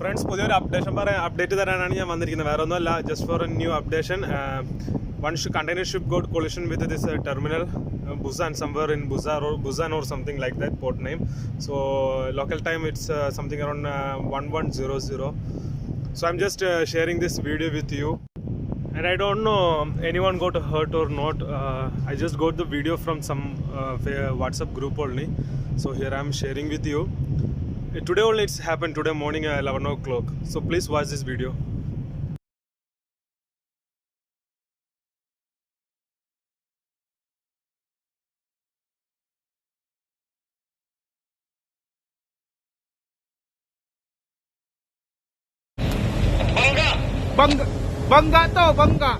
Friends, update just for a new updation. One container ship got collision with this terminal, Busan, somewhere in Busan or something like that port name. So local time it's something around 1100. So I'm just sharing this video with you, and I don't know anyone got hurt or not. I just got the video from some WhatsApp group only. So here I'm sharing with you. Today only it's happened, today morning at 11 o'clock. So please watch this video. Bangga to, bangga.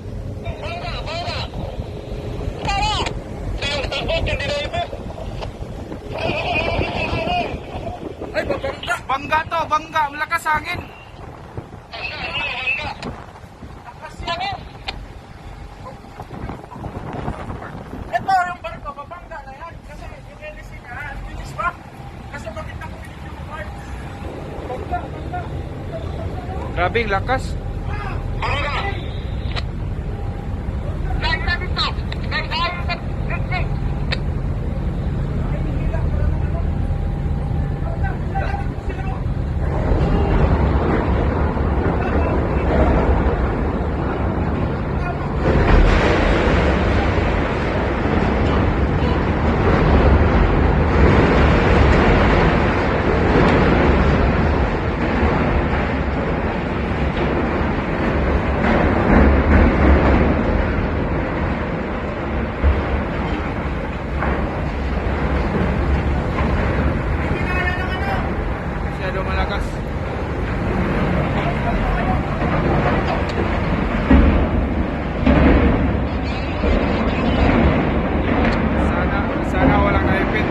Ay, bangga to, bangga. Malakas angin. Lakas angin. Ito yung barko, babangga na yan. Kasi yung LC na, bilis ba? Kasi bakit ako bilis yung part? Bangga. Grabing lakas. Malakas. Sana walang naipit.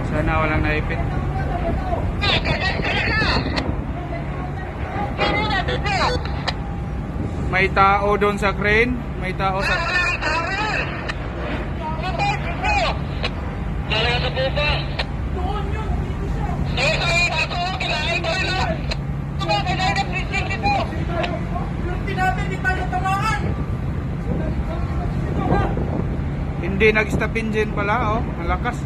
Sana walang naipit. May tao doon sa crane, may tao sa Talaga sa pupa. Doon yun, dito siya. Ako, kinain ko yun. Kinain na printing dito. Printing natin, di tayo tamaan. Hindi nag-stop engine pala, oh, malakas.